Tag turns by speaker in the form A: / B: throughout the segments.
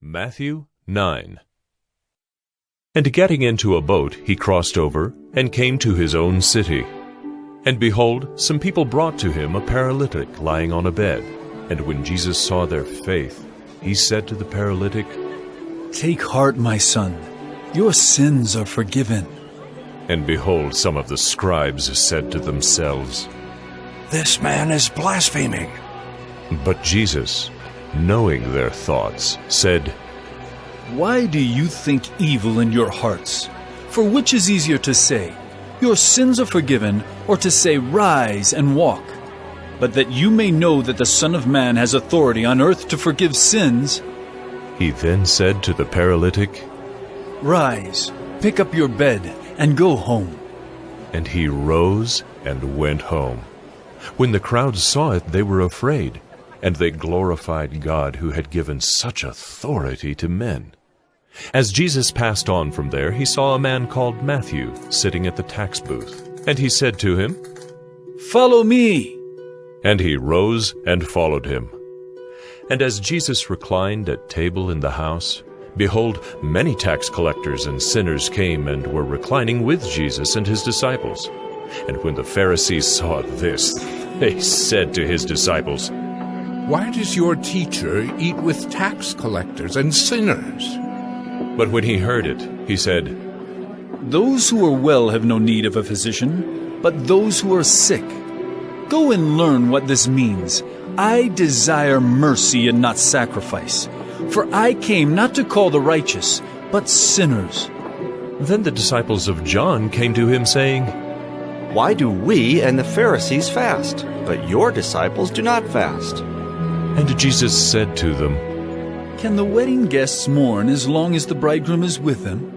A: Matthew 9. And getting into a boat, he crossed over, and came to his own city. And behold, some people brought to him a paralytic lying on a bed. And when Jesus saw their faith, he said to the paralytic,
B: "Take heart, my son, your sins are forgiven."
A: And behold, some of the scribes said to themselves,
C: "This man is blaspheming."
A: But Jesus, knowing their thoughts, said,
B: Why do you think evil in your hearts? For which is easier to say, "Your sins are forgiven," or to say, "Rise and walk"? But that you may know that the Son of Man has authority on earth to forgive sins.
A: He then said to the paralytic,
B: Rise, pick up your bed, and go home.
A: And he rose and went home. When the crowd saw it, they were afraid, and they glorified God who had given such authority to men. As Jesus passed on from there, he saw a man called Matthew sitting at the tax booth. And he said to him,
B: Follow me.
A: And he rose and followed him. And as Jesus reclined at table in the house, behold, many tax collectors and sinners came and were reclining with Jesus and his disciples. And when the Pharisees saw this, they said to his disciples,
C: "Why does your teacher eat with tax collectors and sinners?"
A: But when he heard it, he said,
B: Those who are well have no need of a physician, but those who are sick. Go and learn what this means. I desire mercy and not sacrifice. For I came not to call the righteous, but sinners.
A: Then the disciples of John came to him, saying,
D: Why do we and the Pharisees fast, but your disciples do not fast?
A: And Jesus said to them,
B: Can the wedding guests mourn as long as the bridegroom is with them?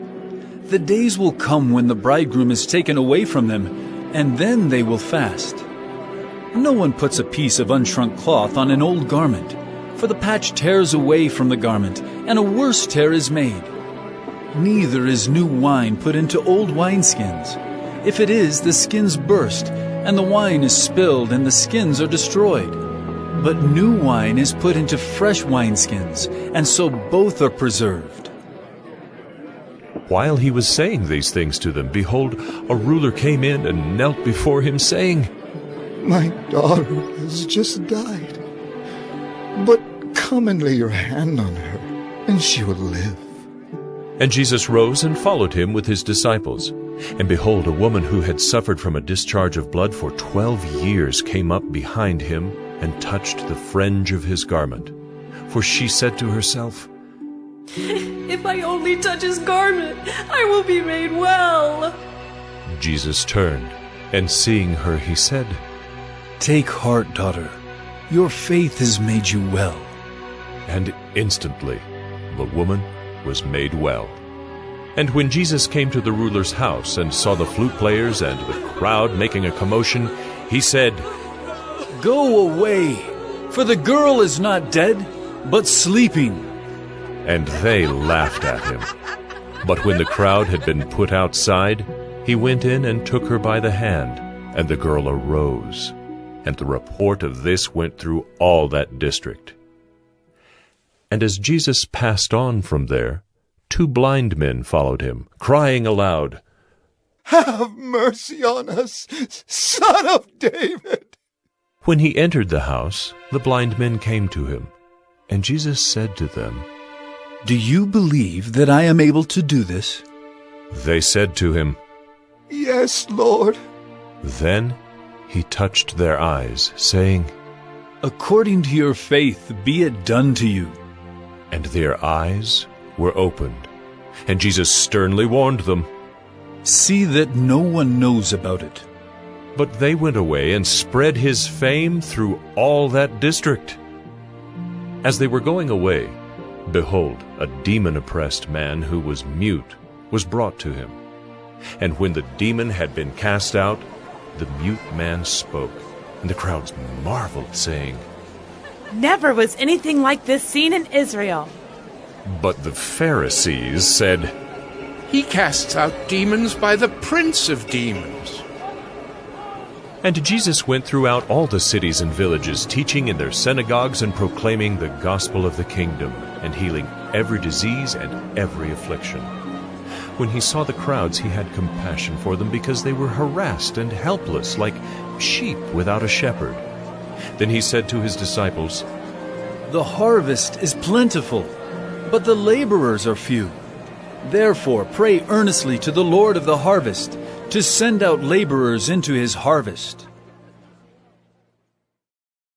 B: The days will come when the bridegroom is taken away from them, and then they will fast. No one puts a piece of unshrunk cloth on an old garment, for the patch tears away from the garment, and a worse tear is made. Neither is new wine put into old wineskins. If it is, the skins burst, and the wine is spilled, and the skins are destroyed. But new wine is put into fresh wineskins, and so both are preserved.
A: While he was saying these things to them, behold, a ruler came in and knelt before him, saying,
E: My daughter has just died, but come and lay your hand on her, and she will live.
A: And Jesus rose and followed him with his disciples. And behold, a woman who had suffered from a discharge of blood for 12 years came up behind him and touched the fringe of his garment. For she said to herself,
F: If I only touch his garment, I will be made well.
A: Jesus turned, and seeing her, he said,
B: Take heart, daughter. Your faith has made you well.
A: And instantly the woman was made well. And when Jesus came to the ruler's house and saw the flute players and the crowd making a commotion, he said,
B: Go away, for the girl is not dead, but sleeping.
A: And they laughed at him. But when the crowd had been put outside, he went in and took her by the hand, and the girl arose. And the report of this went through all that district. And as Jesus passed on from there, 2 blind men followed him, crying aloud,
E: Have mercy on us, Son of David!
A: When he entered the house, the blind men came to him. And Jesus said to them,
B: Do you believe that I am able to do this?
A: They said to him,
E: Yes, Lord.
A: Then he touched their eyes, saying,
B: According to your faith be it done to you.
A: And their eyes were opened. And Jesus sternly warned them.
B: See that no one knows about it.
A: But they went away and spread his fame through all that district. As they were going away, behold, a demon-oppressed man who was mute was brought to him. And when the demon had been cast out, the mute man spoke, and the crowds marveled, saying,
F: Never was anything like this seen in Israel.
A: But the Pharisees said,
C: He casts out demons by the prince of demons.
A: And Jesus went throughout all the cities and villages, teaching in their synagogues and proclaiming the gospel of the kingdom, and healing every disease and every affliction. When he saw the crowds, he had compassion for them because they were harassed and helpless, like sheep without a shepherd. Then he said to his disciples,
B: "The harvest is plentiful, but the laborers are few. Therefore pray earnestly to the Lord of the harvest to send out laborers into his harvest."